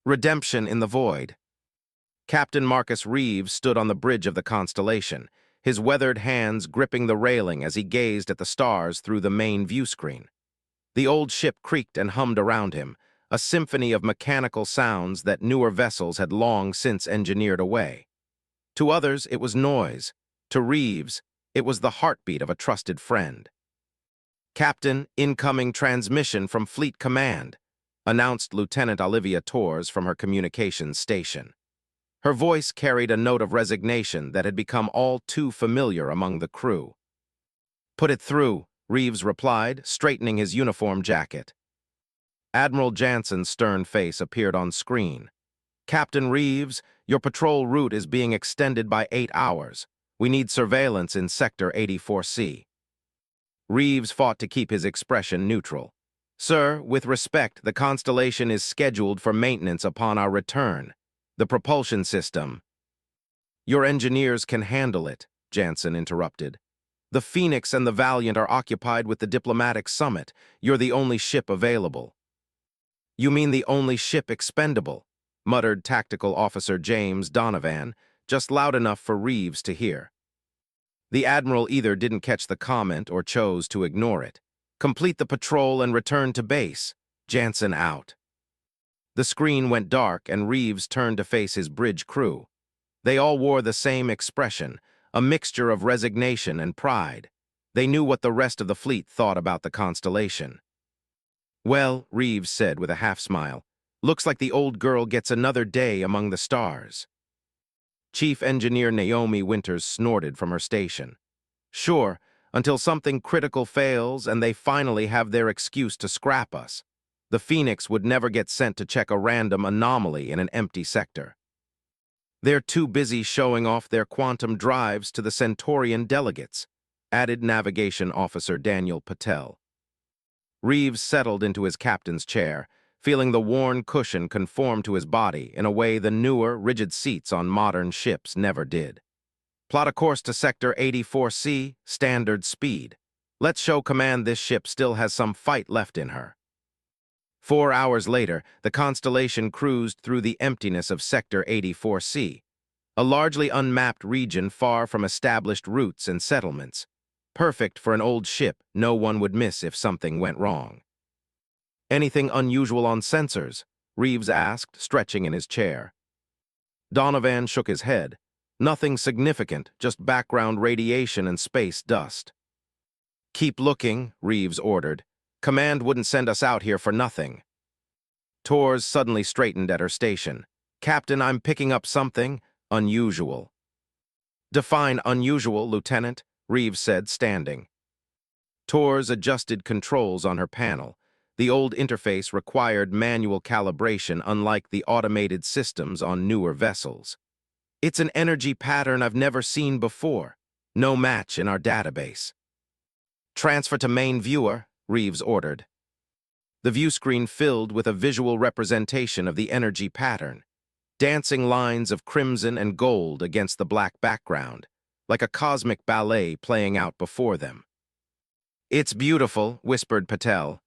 Redemption in the void. Captain Marcus Reeves stood on the bridge of the Constellation, his weathered hands gripping the railing as he gazed at the stars through the main view screen. The old ship creaked and hummed around him, a symphony of mechanical sounds that newer vessels had long since engineered away. To others, it was noise. To Reeves, it was the heartbeat of a trusted friend. "Captain, incoming transmission from Fleet Command," announced Lieutenant Olivia Torres from her communications station. Her voice carried a note of resignation that had become all too familiar among the crew. "Put it through," Reeves replied, straightening his uniform jacket. Admiral Jansen's stern face appeared on screen. "Captain Reeves, your patrol route is being extended by 8 hours. We need surveillance in Sector 84C. Reeves fought to keep his expression neutral. "Sir, with respect, the Constellation is scheduled for maintenance upon our return. The propulsion system—" "Your engineers can handle it," Jansen interrupted. "The Phoenix and the Valiant are occupied with the diplomatic summit. You're the only ship available." "You mean the only ship expendable," muttered Tactical Officer James Donovan, just loud enough for Reeves to hear. The Admiral either didn't catch the comment or chose to ignore it. "Complete the patrol and return to base. Jansen out." The screen went dark and Reeves turned to face his bridge crew. They all wore the same expression, a mixture of resignation and pride. They knew what the rest of the fleet thought about the Constellation. "Well," Reeves said with a half-smile, "looks like the old girl gets another day among the stars." Chief Engineer Naomi Winters snorted from her station. "Sure, until something critical fails and they finally have their excuse to scrap us. The Phoenix would never get sent to check a random anomaly in an empty sector. They're too busy showing off their quantum drives to the Centaurian delegates," added Navigation Officer Daniel Patel. Reeves settled into his captain's chair, feeling the worn cushion conform to his body in a way the newer, rigid seats on modern ships never did. "Plot a course to Sector 84C, standard speed. Let's show command this ship still has some fight left in her." 4 hours later, the Constellation cruised through the emptiness of Sector 84C, a largely unmapped region far from established routes and settlements, perfect for an old ship no one would miss if something went wrong. "Anything unusual on sensors?" Reeves asked, stretching in his chair. Donovan shook his head. "Nothing significant, just background radiation and space dust." "Keep looking," Reeves ordered. "Command wouldn't send us out here for nothing." Torres suddenly straightened at her station. "Captain, I'm picking up something unusual." "Define unusual, Lieutenant," Reeves said, standing. Torres adjusted controls on her panel. The old interface required manual calibration, unlike the automated systems on newer vessels. "It's an energy pattern I've never seen before. No match in our database." "Transfer to main viewer," Reeves ordered. The view screen filled with a visual representation of the energy pattern, dancing lines of crimson and gold against the black background, like a cosmic ballet playing out before them. "It's beautiful," whispered Patel.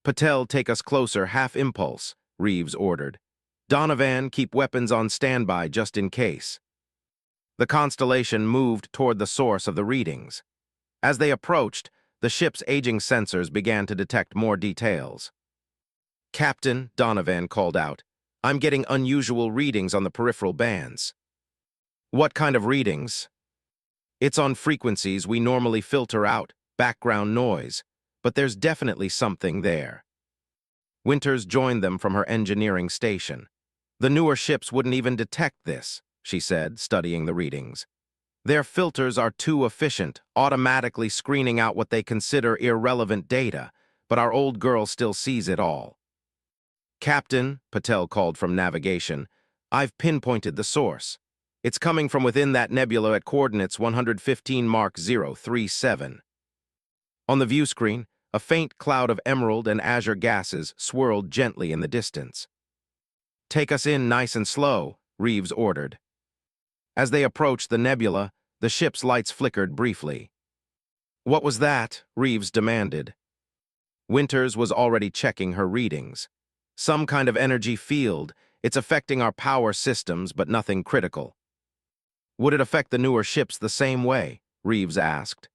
"Patel, take us closer, half impulse," Reeves ordered. "Donovan, keep weapons on standby just in case." The Constellation moved toward the source of the readings. As they approached, the ship's aging sensors began to detect more details. "Captain," Donovan called out, "I'm getting unusual readings on the peripheral bands." "What kind of readings?" "It's on frequencies we normally filter out, background noise, but there's definitely something there." Winters joined them from her engineering station. "The newer ships wouldn't even detect this," she said, studying the readings. "Their filters are too efficient, automatically screening out what they consider irrelevant data, but our old girl still sees it all." "Captain," Patel called from navigation, "I've pinpointed the source. It's coming from within that nebula at coordinates 115 Mark 037. On the view screen, a faint cloud of emerald and azure gases swirled gently in the distance. "Take us in nice and slow," Reeves ordered. As they approached the nebula, the ship's lights flickered briefly. "What was that?" Reeves demanded. Winters was already checking her readings. Some kind of energy field. It's affecting our power systems, but nothing critical. Would it affect the newer ships the same way? Reeves asked.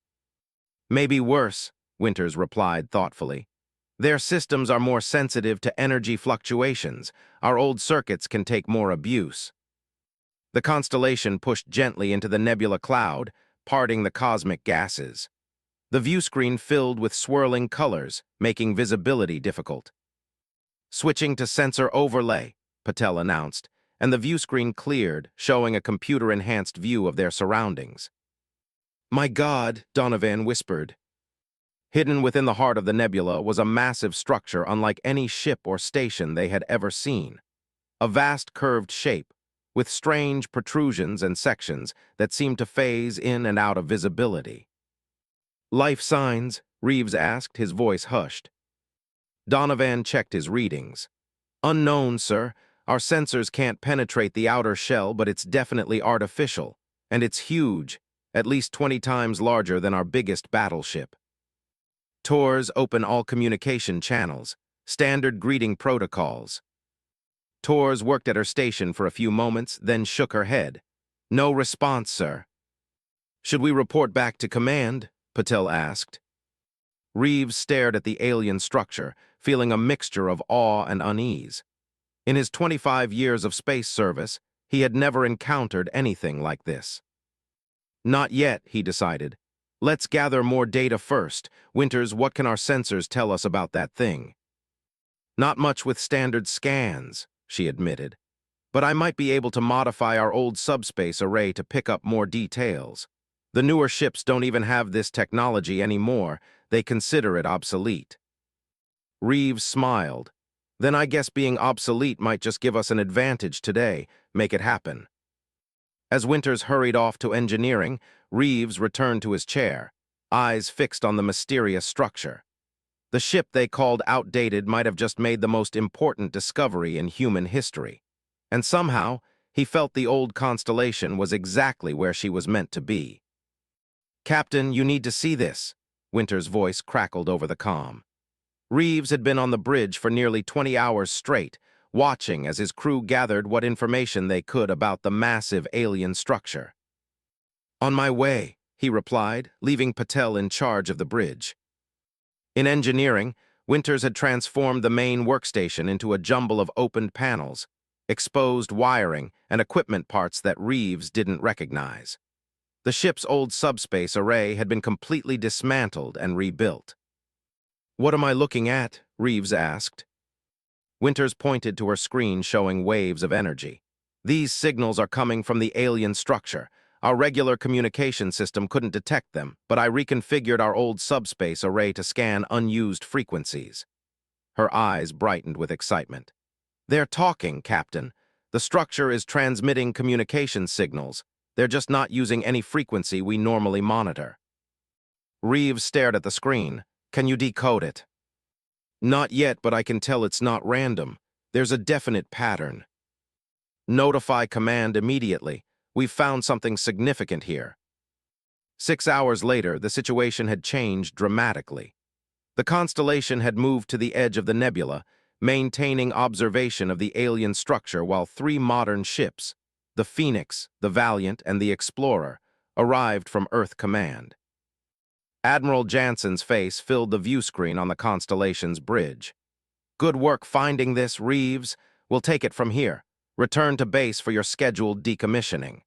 Maybe worse, Winters replied thoughtfully. Their systems are more sensitive to energy fluctuations. Our old circuits can take more abuse. The constellation pushed gently into the nebula cloud, parting the cosmic gases. The view screen filled with swirling colors, making visibility difficult. Switching to sensor overlay, Patel announced, and the view screen cleared, showing a computer-enhanced view of their surroundings. My God, Donovan whispered. Hidden within the heart of the nebula was a massive structure unlike any ship or station they had ever seen. A vast curved shape, with strange protrusions and sections that seemed to phase in and out of visibility. Life signs? Reeves asked, his voice hushed. Donovan checked his readings. Unknown, sir. Our sensors can't penetrate the outer shell, but it's definitely artificial. And it's huge, at least 20 times larger than our biggest battleship. Tors open all communication channels, standard greeting protocols. Tors worked at her station for a few moments, then shook her head. No response, sir. Should we report back to command? Patel asked. Reeves stared at the alien structure, feeling a mixture of awe and unease. In his 25 years of space service, he had never encountered anything like this. Not yet, he decided. Let's gather more data first. Winters, what can our sensors tell us about that thing? Not much with standard scans, she admitted. But I might be able to modify our old subspace array to pick up more details. The newer ships don't even have this technology anymore. They consider it obsolete. Reeves smiled. Then I guess being obsolete might just give us an advantage today. Make it happen. As Winters hurried off to engineering, Reeves returned to his chair, eyes fixed on the mysterious structure. The ship they called outdated might have just made the most important discovery in human history. And somehow, he felt the old constellation was exactly where she was meant to be. Captain, you need to see this, Winters' voice crackled over the comm. Reeves had been on the bridge for nearly 20 hours straight, watching as his crew gathered what information they could about the massive alien structure. On my way, he replied, leaving Patel in charge of the bridge. In engineering, Winters had transformed the main workstation into a jumble of opened panels, exposed wiring, and equipment parts that Reeves didn't recognize. The ship's old subspace array had been completely dismantled and rebuilt. What am I looking at? Reeves asked. Winters pointed to her screen showing waves of energy. These signals are coming from the alien structure. Our regular communication system couldn't detect them, but I reconfigured our old subspace array to scan unused frequencies. Her eyes brightened with excitement. They're talking, Captain. The structure is transmitting communication signals. They're just not using any frequency we normally monitor. Reeves stared at the screen. Can you decode it? Not yet, but I can tell it's not random. There's a definite pattern. Notify command immediately. We've found something significant here. 6 hours later, the situation had changed dramatically. The constellation had moved to the edge of the nebula, maintaining observation of the alien structure while 3 modern ships, the Phoenix, the Valiant, and the Explorer, arrived from Earth Command. Admiral Jansen's face filled the view screen on the constellation's bridge. Good work finding this, Reeves. We'll take it from here. Return to base for your scheduled decommissioning.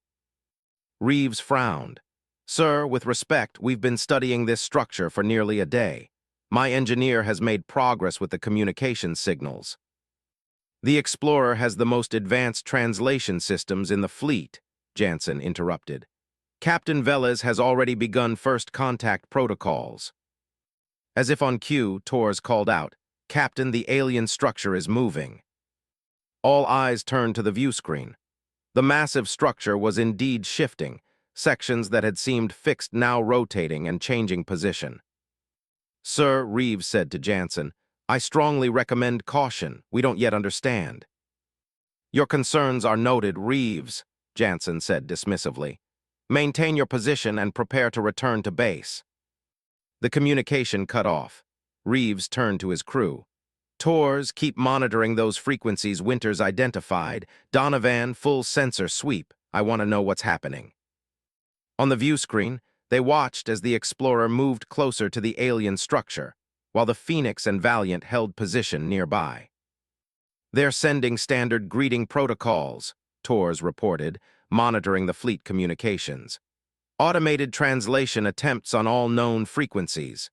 Reeves frowned. Sir, with respect, we've been studying this structure for nearly a day. My engineer has made progress with the communication signals. The Explorer has the most advanced translation systems in the fleet, Jansen interrupted. Captain Velez has already begun first contact protocols. As if on cue, Tors called out, Captain, the alien structure is moving. All eyes turned to the view screen. The massive structure was indeed shifting, sections that had seemed fixed now rotating and changing position. Sir, Reeves said to Jansen, I strongly recommend caution. We don't yet understand. Your concerns are noted, Reeves, Jansen said dismissively. Maintain your position and prepare to return to base. The communication cut off. Reeves turned to his crew. Tors, keep monitoring those frequencies Winters identified. Donovan, full sensor sweep. I want to know what's happening. On the view screen, they watched as the Explorer moved closer to the alien structure, while the Phoenix and Valiant held position nearby. They're sending standard greeting protocols, Tors reported, monitoring the fleet communications. Automated translation attempts on all known frequencies.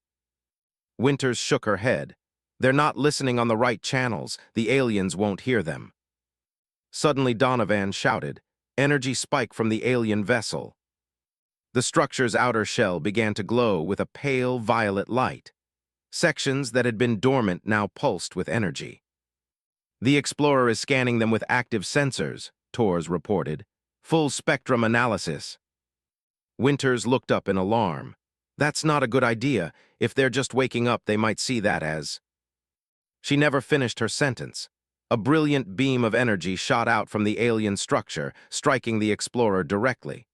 Winters shook her head. They're not listening on the right channels. The aliens won't hear them. Suddenly Donovan shouted, energy spike from the alien vessel. The structure's outer shell began to glow with a pale violet light. Sections that had been dormant now pulsed with energy. The Explorer is scanning them with active sensors, Tors reported. Full spectrum analysis. Winters looked up in alarm. That's not a good idea. If they're just waking up, they might see that as... She never finished her sentence. A brilliant beam of energy shot out from the alien structure, striking the Explorer directly.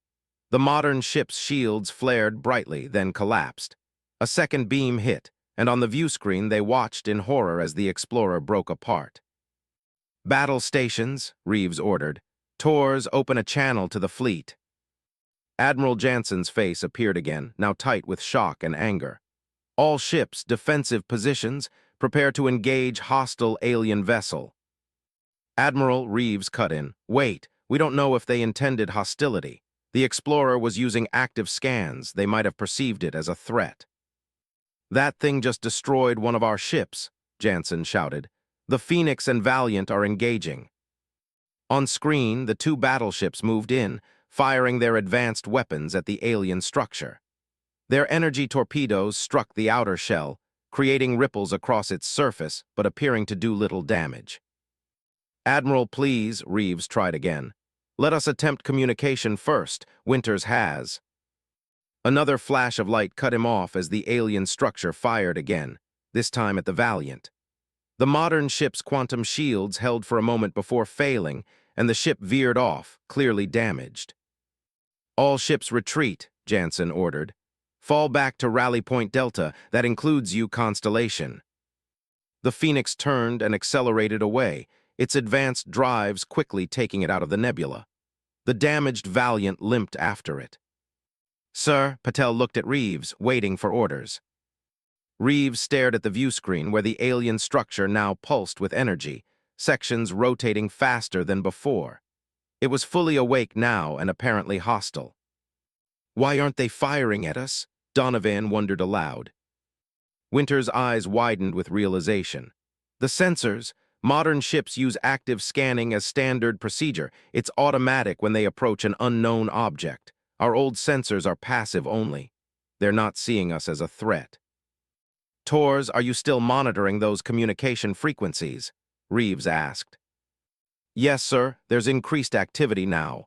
The modern ship's shields flared brightly, then collapsed. A second beam hit, and on the view screen they watched in horror as the Explorer broke apart. Battle stations, Reeves ordered. Tors, open a channel to the fleet. Admiral Jansen's face appeared again, now tight with shock and anger. All ships, defensive positions, prepare to engage hostile alien vessel. Admiral Reeves cut in. Wait, we don't know if they intended hostility. The Explorer was using active scans. They might have perceived it as a threat. That thing just destroyed one of our ships, Jansen shouted. The Phoenix and Valiant are engaging. On screen, the two battleships moved in, firing their advanced weapons at the alien structure. Their energy torpedoes struck the outer shell, creating ripples across its surface, but appearing to do little damage. Admiral, please, Reeves tried again. Let us attempt communication first. Winters has. Another flash of light cut him off as the alien structure fired again, this time at the Valiant. The modern ship's quantum shields held for a moment before failing, and the ship veered off, clearly damaged. All ships retreat, Jansen ordered. Fall back to Rally Point Delta. That includes you, Constellation. The Phoenix turned and accelerated away, its advanced drives quickly taking it out of the nebula. The damaged Valiant limped after it. Sir, Patel looked at Reeves, waiting for orders. Reeves stared at the view screen where the alien structure now pulsed with energy, sections rotating faster than before. It was fully awake now and apparently hostile. Why aren't they firing at us? Donovan wondered aloud. Winters' eyes widened with realization. The sensors, modern ships use active scanning as standard procedure. It's automatic when they approach an unknown object. Our old sensors are passive only. They're not seeing us as a threat. Tors, are you still monitoring those communication frequencies? Reeves asked. Yes, sir. There's increased activity now.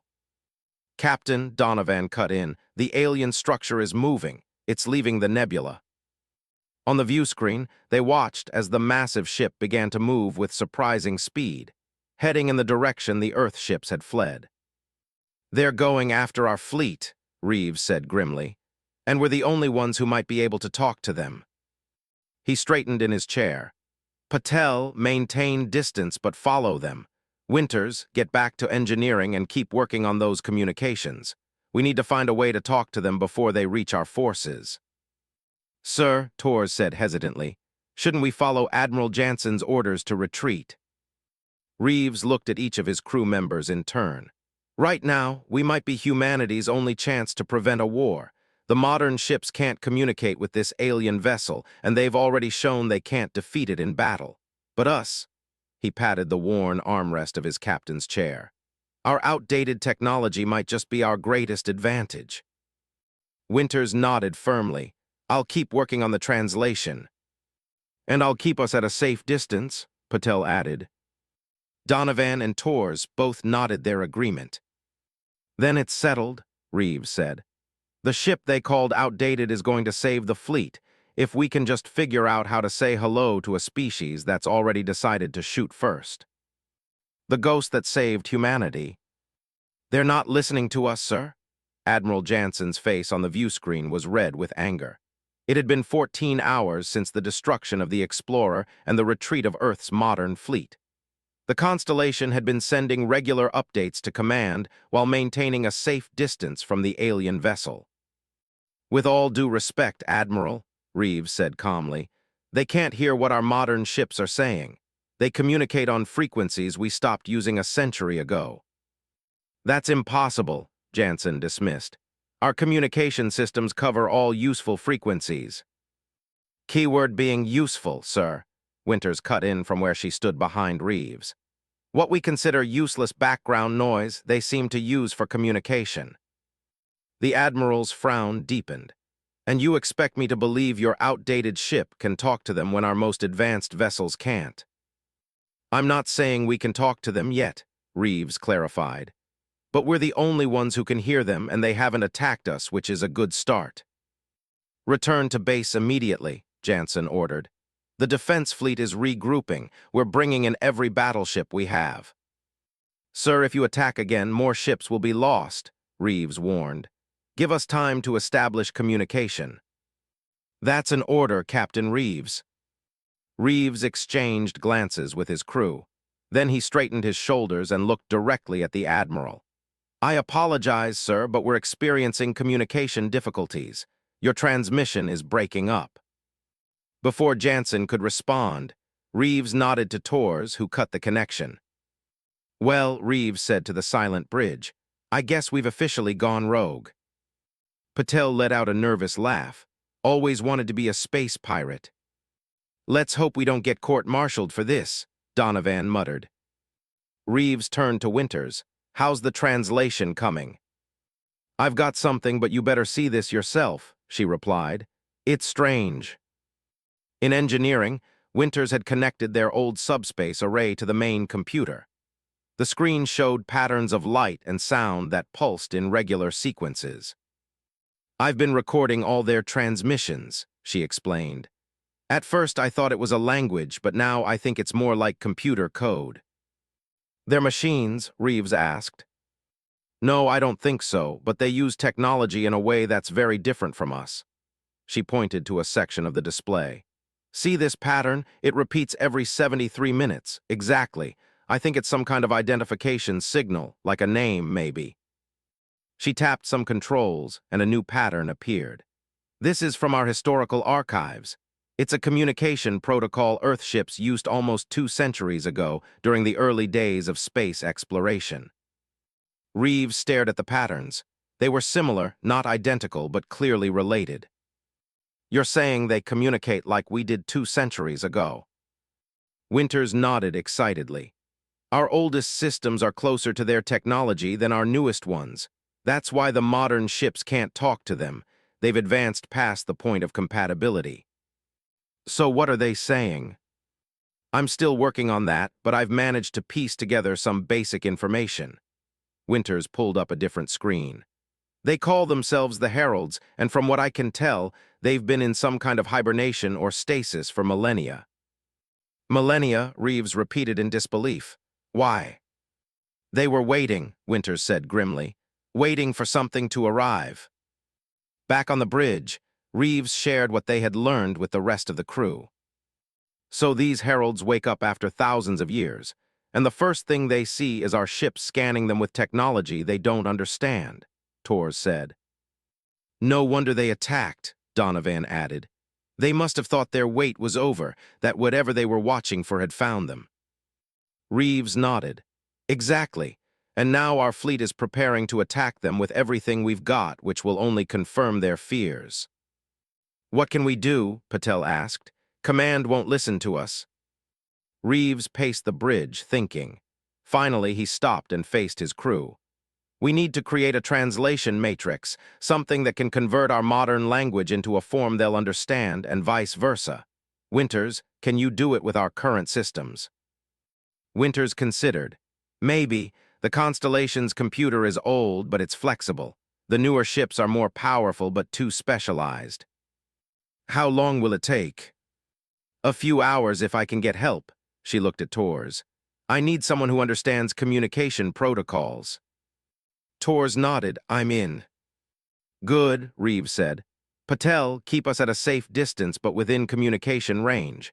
Captain, Donovan cut in. The alien structure is moving. It's leaving the nebula. On the view screen, they watched as the massive ship began to move with surprising speed, heading in the direction the Earth ships had fled. They're going after our fleet, Reeves said grimly, and we're the only ones who might be able to talk to them. He straightened in his chair. Patel, maintain distance but follow them. Winters, get back to engineering and keep working on those communications. We need to find a way to talk to them before they reach our forces. Sir, Tors said hesitantly, shouldn't we follow Admiral Jansen's orders to retreat? Reeves looked at each of his crew members in turn. Right now, we might be humanity's only chance to prevent a war. The modern ships can't communicate with this alien vessel, and they've already shown they can't defeat it in battle. But us, he patted the worn armrest of his captain's chair. Our outdated technology might just be our greatest advantage. Winters nodded firmly. I'll keep working on the translation. And I'll keep us at a safe distance, Patel added. Donovan and Tors both nodded their agreement. Then it's settled, Reeves said. The ship they called outdated is going to save the fleet, if we can just figure out how to say hello to a species that's already decided to shoot first. The ghost that saved humanity. They're not listening to us, sir? Admiral Jansen's face on the view screen was red with anger. It had been 14 hours since the destruction of the Explorer and the retreat of Earth's modern fleet. The Constellation had been sending regular updates to command while maintaining a safe distance from the alien vessel. "With all due respect, Admiral," Reeves said calmly, "they can't hear what our modern ships are saying. They communicate on frequencies we stopped using a century ago." "That's impossible," Jansen dismissed. "Our communication systems cover all useful frequencies." "Keyword being useful, sir," Winters cut in from where she stood behind Reeves. "What we consider useless background noise, they seem to use for communication." The Admiral's frown deepened. "And you expect me to believe your outdated ship can talk to them when our most advanced vessels can't?" "I'm not saying we can talk to them yet," Reeves clarified. "But we're the only ones who can hear them, and they haven't attacked us, which is a good start." "Return to base immediately," Jansen ordered. "The defense fleet is regrouping. We're bringing in every battleship we have." "Sir, if you attack again, more ships will be lost," Reeves warned. "Give us time to establish communication." "That's an order, Captain Reeves." Reeves exchanged glances with his crew. Then he straightened his shoulders and looked directly at the Admiral. "I apologize, sir, but we're experiencing communication difficulties. Your transmission is breaking up." Before Jansen could respond, Reeves nodded to Tors, who cut the connection. "Well," Reeves said to the silent bridge, "I guess we've officially gone rogue." Patel let out a nervous laugh. "Always wanted to be a space pirate." "Let's hope we don't get court-martialed for this," Donovan muttered. Reeves turned to Winters. "How's the translation coming?" "I've got something, but you better see this yourself," she replied. "It's strange." In engineering, Winters had connected their old subspace array to the main computer. The screen showed patterns of light and sound that pulsed in regular sequences. "I've been recording all their transmissions," she explained. "At first I thought it was a language, but now I think it's more like computer code." "They're machines?" Reeves asked. "No, I don't think so, but they use technology in a way that's very different from us." She pointed to a section of the display. "See this pattern? It repeats every 73 minutes. Exactly. I think it's some kind of identification signal, like a name, maybe." She tapped some controls, and a new pattern appeared. "This is from our historical archives. It's a communication protocol Earthships used almost 2 centuries ago during the early days of space exploration." Reeves stared at the patterns. They were similar, not identical, but clearly related. "You're saying they communicate like we did 2 centuries ago?" Winters nodded excitedly. "Our oldest systems are closer to their technology than our newest ones. That's why the modern ships can't talk to them. They've advanced past the point of compatibility." "So what are they saying?" "I'm still working on that, but I've managed to piece together some basic information." Winters pulled up a different screen. "They call themselves the Heralds, and from what I can tell, they've been in some kind of hibernation or stasis for millennia." "Millennia," Reeves repeated in disbelief. "Why?" "They were waiting," Winters said grimly. "Waiting for something to arrive." Back on the bridge, Reeves shared what they had learned with the rest of the crew. "So these heralds wake up after thousands of years, and the first thing they see is our ships scanning them with technology they don't understand," Tors said. "No wonder they attacked," Donovan added. "They must have thought their wait was over, that whatever they were watching for had found them." Reeves nodded. "Exactly. And now our fleet is preparing to attack them with everything we've got, which will only confirm their fears." "What can we do?" Patel asked. "Command won't listen to us." Reeves paced the bridge, thinking. Finally, he stopped and faced his crew. "We need to create a translation matrix, something that can convert our modern language into a form they'll understand, and vice versa. Winters, can you do it with our current systems?" Winters considered. "Maybe. The Constellation's computer is old, but it's flexible. The newer ships are more powerful, but too specialized." "How long will it take?" "A few hours if I can get help." She looked at Tors. "I need someone who understands communication protocols." Tors nodded. "I'm in." "Good," Reeves said. Patel, keep us at a safe distance but within communication range.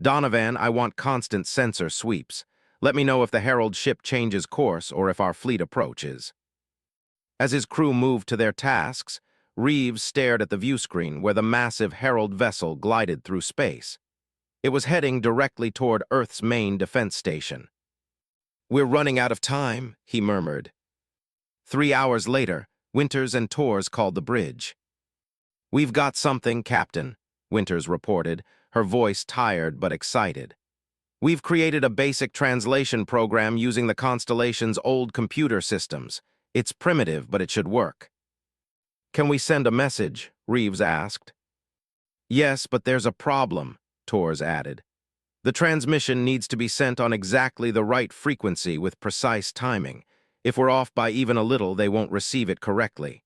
Donovan, I want constant sensor sweeps. Let me know if the Herald ship changes course or if our fleet approaches. As his crew moved to their tasks, Reeves stared at the viewscreen where the massive Herald vessel glided through space. It was heading directly toward Earth's main defense station. "We're running out of time," he murmured. 3 hours later, Winters and Torres called the bridge. "We've got something, Captain," Winters reported, her voice tired but excited. "We've created a basic translation program using the Constellation's old computer systems. It's primitive, but it should work." "Can we send a message?" Reeves asked. "Yes, but there's a problem," Torres added. "The transmission needs to be sent on exactly the right frequency with precise timing. If we're off by even a little, they won't receive it correctly."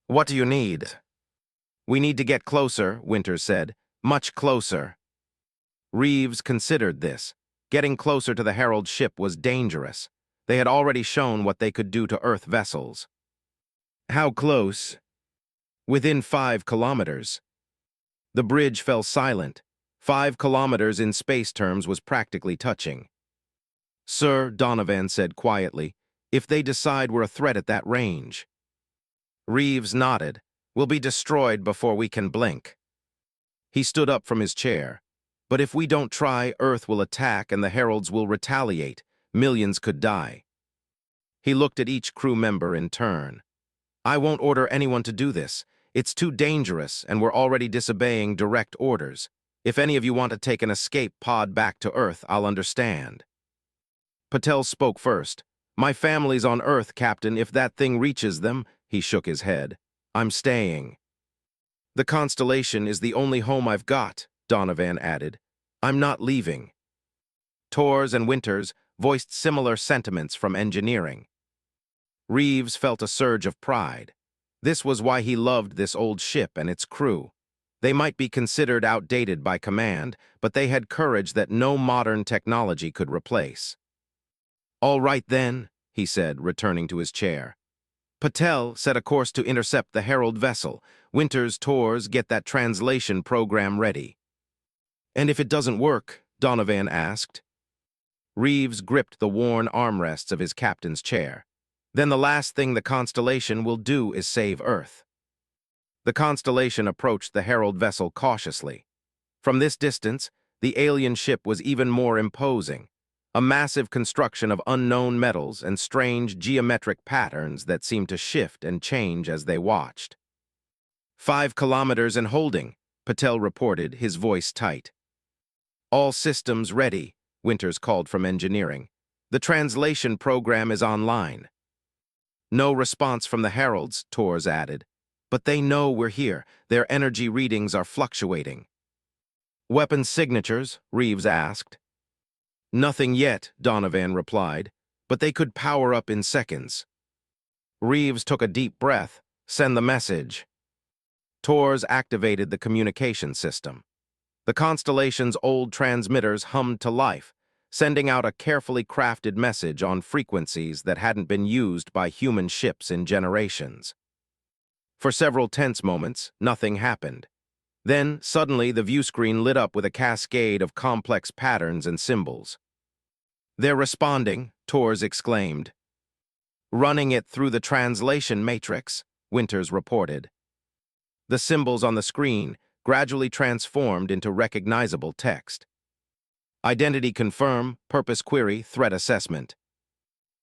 "What do you need?" "We need to get closer," Winters said. "Much closer." Reeves considered this. Getting closer to the Herald ship was dangerous. They had already shown what they could do to Earth vessels. "How close?" "Within 5 kilometers." The bridge fell silent. 5 kilometers in space terms was practically touching. "Sir," Donovan said quietly, "if they decide we're a threat at that range." Reeves nodded. "We'll be destroyed before we can blink." He stood up from his chair. "But if we don't try, Earth will attack and the Heralds will retaliate. Millions could die." He looked at each crew member in turn. "I won't order anyone to do this. It's too dangerous, and we're already disobeying direct orders. If any of you want to take an escape pod back to Earth, I'll understand." Patel spoke first. "My family's on Earth, Captain. If that thing reaches them," he shook his head. "I'm staying." "The Constellation is the only home I've got," Donovan added. "I'm not leaving." Torres and Winters voiced similar sentiments from engineering. Reeves felt a surge of pride. This was why he loved this old ship and its crew. They might be considered outdated by command, but they had courage that no modern technology could replace. "All right then," he said, returning to his chair. "Patel, set a course to intercept the Herald vessel. Winters, Torres, get that translation program ready." "And if it doesn't work?" Donovan asked. Reeves gripped the worn armrests of his captain's chair. "Then the last thing the Constellation will do is save Earth." The Constellation approached the Herald vessel cautiously. From this distance, the alien ship was even more imposing, a massive construction of unknown metals and strange geometric patterns that seemed to shift and change as they watched. 5 kilometers and holding," Patel reported, his voice tight. "All systems ready," Winters called from engineering. "The translation program is online." "No response from the Heralds," Torres added. "But they know we're here. Their energy readings are fluctuating." "Weapon signatures?" Reeves asked. "Nothing yet," Donovan replied, "but they could power up in seconds." Reeves took a deep breath. "Send the message." Torres activated the communication system. The Constellation's old transmitters hummed to life, sending out a carefully crafted message on frequencies that hadn't been used by human ships in generations. For several tense moments, nothing happened. Then, suddenly, the viewscreen lit up with a cascade of complex patterns and symbols. "They're responding," Torres exclaimed. "Running it through the translation matrix," Winters reported. The symbols on the screen gradually transformed into recognizable text. "Identity confirm, purpose query, threat assessment."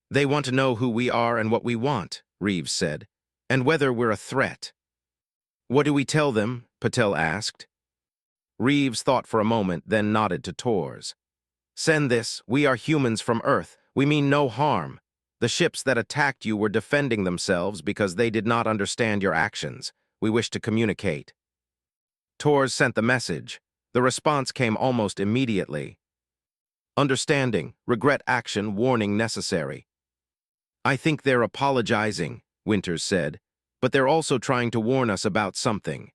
"They want to know who we are and what we want," Reeves said, "and whether we're a threat." "What do we tell them?" Patel asked. Reeves thought for a moment, then nodded to Torres. "Send this. We are humans from Earth. We mean no harm. The ships that attacked you were defending themselves because they did not understand your actions. We wish to communicate." Torres sent the message. The response came almost immediately. "Understanding, regret action, warning necessary." "I think they're apologizing," Winters said, "but they're also trying to warn us about something."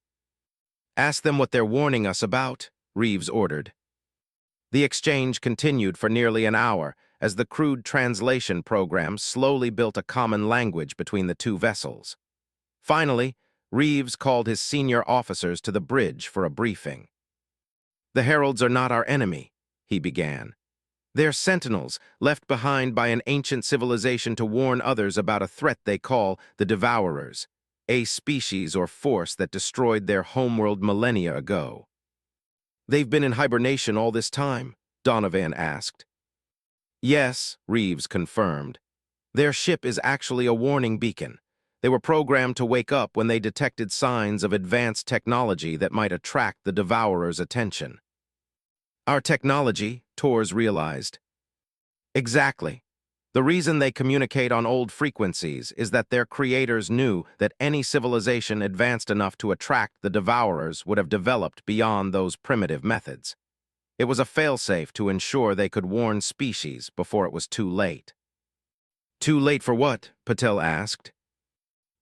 "Ask them what they're warning us about," Reeves ordered. The exchange continued for nearly an hour as the crude translation program slowly built a common language between the two vessels. Finally, Reeves called his senior officers to the bridge for a briefing. "The Heralds are not our enemy," he began. "They're sentinels, left behind by an ancient civilization to warn others about a threat they call the Devourers, a species or force that destroyed their homeworld millennia ago." "They've been in hibernation all this time?" Donovan asked. "Yes," Reeves confirmed. "Their ship is actually a warning beacon. They were programmed to wake up when they detected signs of advanced technology that might attract the Devourer's attention." "Our technology," Tors realized. "Exactly. The reason they communicate on old frequencies is that their creators knew that any civilization advanced enough to attract the Devourers would have developed beyond those primitive methods. It was a failsafe to ensure they could warn species before it was too late." "Too late for what?" Patel asked.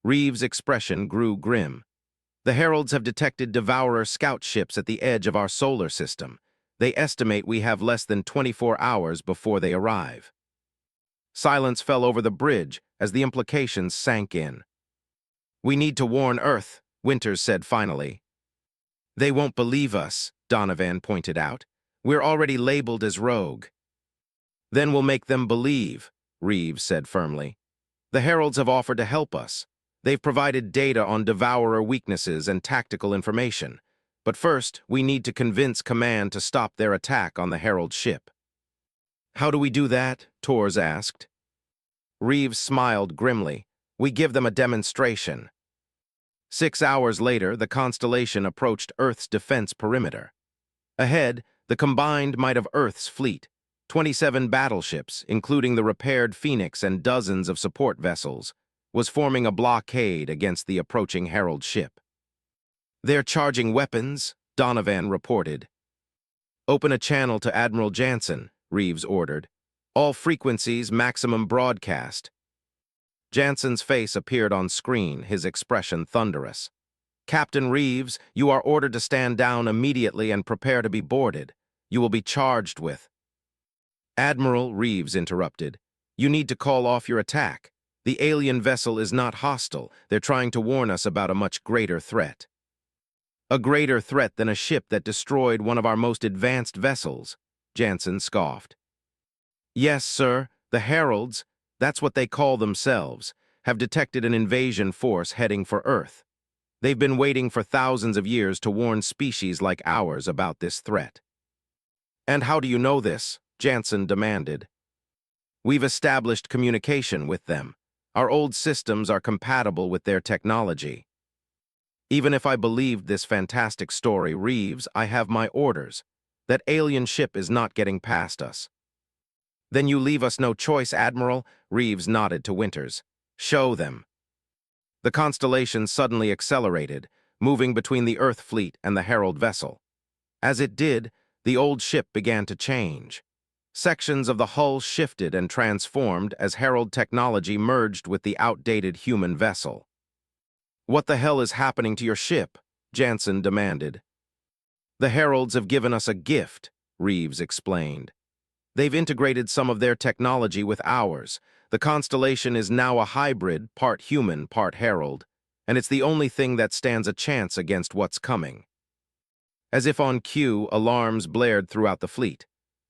Reeves' expression grew grim. "The Heralds have detected Devourer scout ships at the edge of our solar system. They estimate we have less than 24 hours before they arrive." Silence fell over the bridge as the implications sank in. "We need to warn Earth," Winters said finally. "They won't believe us," Donovan pointed out. "We're already labeled as rogue." "Then we'll make them believe," Reeves said firmly. "The Heralds have offered to help us. They've provided data on Devourer weaknesses and tactical information. But first, we need to convince Command to stop their attack on the Herald ship." "How do we do that?" Tors asked. Reeves smiled grimly. "We give them a demonstration." 6 hours later, the Constellation approached Earth's defense perimeter. Ahead, the combined might of Earth's fleet, 27 battleships, including the repaired Phoenix and dozens of support vessels, was forming a blockade against the approaching Herald ship. "They're charging weapons," Donovan reported. "Open a channel to Admiral Jansen," Reeves ordered. "All frequencies, maximum broadcast." Jansen's face appeared on screen, his expression thunderous. "Captain Reeves, you are ordered to stand down immediately and prepare to be boarded. You will be charged with—" "Admiral," Reeves interrupted, "you need to call off your attack. The alien vessel is not hostile. They're trying to warn us about a much greater threat." "A greater threat than a ship that destroyed one of our most advanced vessels," Jansen scoffed. "Yes, sir, the Heralds, that's what they call themselves, have detected an invasion force heading for Earth. They've been waiting for thousands of years to warn species like ours about this threat." "And how do you know this?" Jansen demanded. "We've established communication with them. Our old systems are compatible with their technology." "Even if I believed this fantastic story, Reeves, I have my orders. That alien ship is not getting past us." "Then you leave us no choice, Admiral," Reeves nodded to Winters. "Show them." The Constellation suddenly accelerated, moving between the Earth fleet and the Herald vessel. As it did, the old ship began to change. Sections of the hull shifted and transformed as Herald technology merged with the outdated human vessel. "What the hell is happening to your ship?" Jansen demanded. "The Heralds have given us a gift," Reeves explained. "They've integrated some of their technology with ours. The Constellation is now a hybrid, part human, part Herald, and it's the only thing that stands a chance against what's coming." As if on cue, alarms blared throughout the fleet.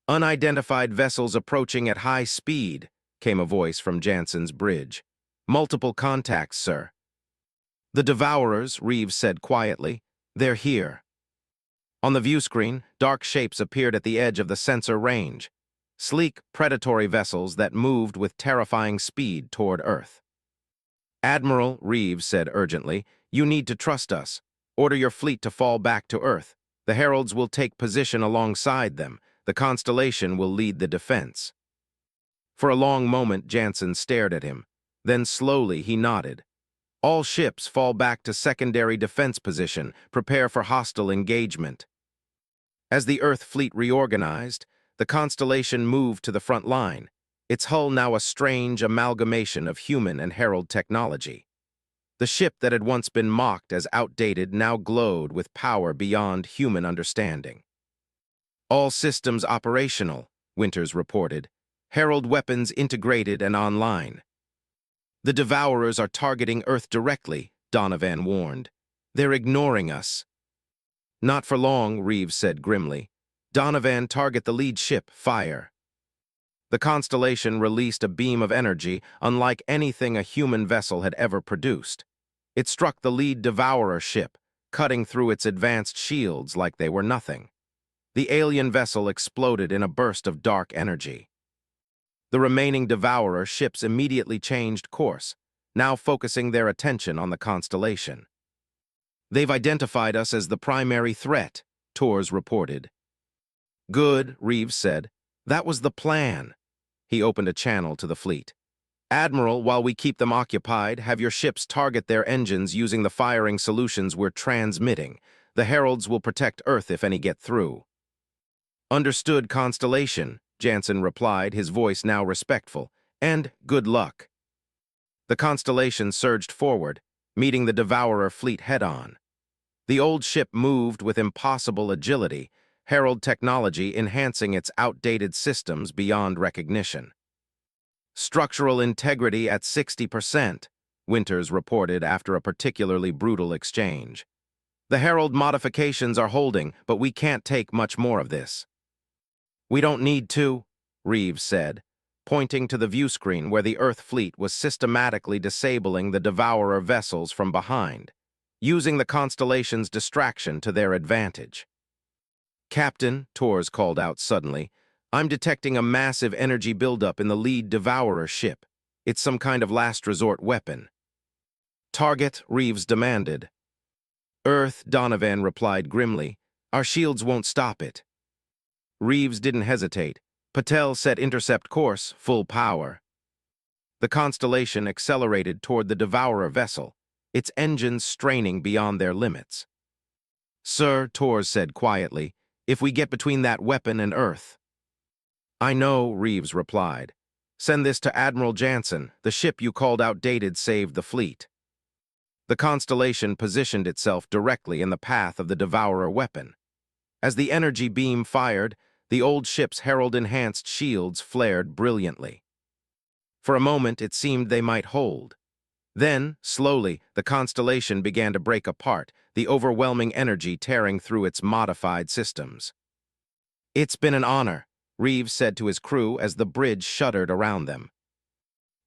"Unidentified vessels approaching at high speed," came a voice from Jansen's bridge. "Multiple contacts, sir." "The Devourers," Reeves said quietly. "They're here." On the view screen, dark shapes appeared at the edge of the sensor range. Sleek, predatory vessels that moved with terrifying speed toward Earth. "Admiral," Reeves said urgently, "you need to trust us. Order your fleet to fall back to Earth. The Heralds will take position alongside them. The Constellation will lead the defense." For a long moment, Jansen stared at him. Then slowly he nodded. "All ships fall back to secondary defense position. Prepare for hostile engagement." As the Earth fleet reorganized, the Constellation moved to the front line, its hull now a strange amalgamation of human and Herald technology. The ship that had once been mocked as outdated now glowed with power beyond human understanding. "All systems operational," Winters reported. "Herald weapons integrated and online." "The Devourers are targeting Earth directly," Donovan warned. "They're ignoring us." "Not for long," Reeves said grimly. "Donovan, target the lead ship, fire." The Constellation released a beam of energy unlike anything a human vessel had ever produced. It struck the lead Devourer ship, cutting through its advanced shields like they were nothing. The alien vessel exploded in a burst of dark energy. The remaining Devourer ships immediately changed course, now focusing their attention on the Constellation. "They've identified us as the primary threat," Torres reported. "Good," Reeves said. "That was the plan." He opened a channel to the fleet. "Admiral, while we keep them occupied, have your ships target their engines using the firing solutions we're transmitting. The Heralds will protect Earth if any get through." "Understood, Constellation," Jansen replied, his voice now respectful. "And good luck." The Constellation surged forward, meeting the Devourer fleet head-on. The old ship moved with impossible agility, Herald technology enhancing its outdated systems beyond recognition. "Structural integrity at 60%, Winters reported after a particularly brutal exchange. "The Herald modifications are holding, but we can't take much more of this." "We don't need to," Reeves said, pointing to the viewscreen where the Earth fleet was systematically disabling the Devourer vessels from behind, using the Constellation's distraction to their advantage. "Captain," Torres called out suddenly, "I'm detecting a massive energy buildup in the lead Devourer ship. It's some kind of last resort weapon." "Target," Reeves demanded. "Earth," Donovan replied grimly. "Our shields won't stop it." Reeves didn't hesitate. Patel set intercept course, full power. The Constellation accelerated toward the Devourer vessel, its engines straining beyond their limits. "Sir," Torres said quietly, "if we get between that weapon and Earth—" "I know," Reeves replied. "Send this to Admiral Jansen. The ship you called outdated saved the fleet." The Constellation positioned itself directly in the path of the Devourer weapon. As the energy beam fired, the old ship's Herald-enhanced shields flared brilliantly. For a moment, it seemed they might hold. Then, slowly, the Constellation began to break apart, the overwhelming energy tearing through its modified systems. "It's been an honor," Reeves said to his crew as the bridge shuddered around them.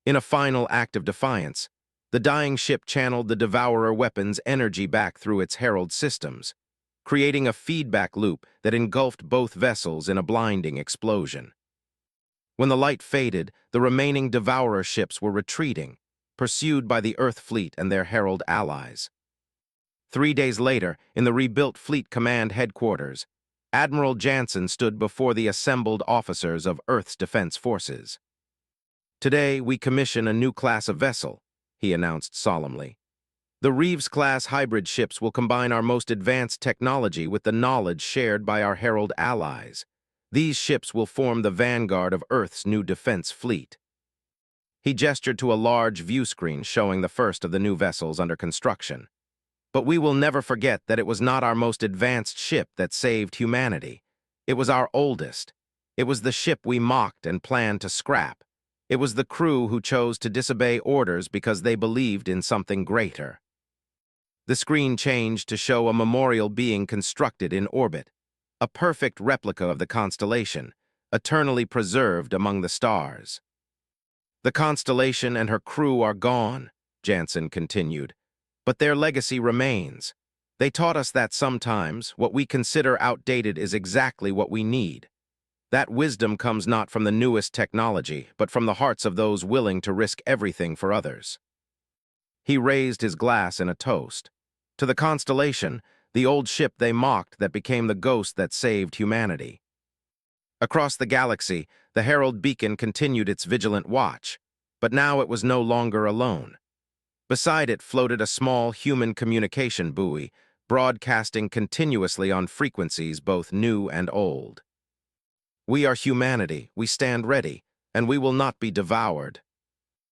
In a final act of defiance, the dying ship channeled the Devourer weapon's energy back through its Herald systems, creating a feedback loop that engulfed both vessels in a blinding explosion. When the light faded, the remaining Devourer ships were retreating, pursued by the Earth fleet and their Herald allies. 3 days later, in the rebuilt Fleet Command headquarters, Admiral Jansen stood before the assembled officers of Earth's defense forces. "Today, we commission a new class of vessel," he announced solemnly. "The Reeves-class hybrid ships will combine our most advanced technology with the knowledge shared by our Herald allies. These ships will form the vanguard of Earth's new defense fleet." He gestured to a large viewscreen showing the first of the new vessels under construction. "But we will never forget that it was not our most advanced ship that saved humanity. It was our oldest. It was the ship we mocked and planned to scrap. It was the crew who chose to disobey orders because they believed in something greater." The screen changed to show a memorial being constructed in orbit, a perfect replica of the Constellation, eternally preserved among the stars. "The Constellation and her crew are gone," Jansen continued, "but their legacy remains. They taught us that sometimes what we consider outdated is exactly what we need. That wisdom comes not from the newest technology, but from the hearts of those willing to risk everything for others." He raised his glass in a toast. To the Constellation, the old ship they mocked that became the ghost that saved humanity. Across the galaxy, the Herald beacon continued its vigilant watch, but now it was no longer alone. Beside it floated a small human communication buoy, broadcasting continuously on frequencies both new and old. "We are humanity, we stand ready, and we will not be devoured."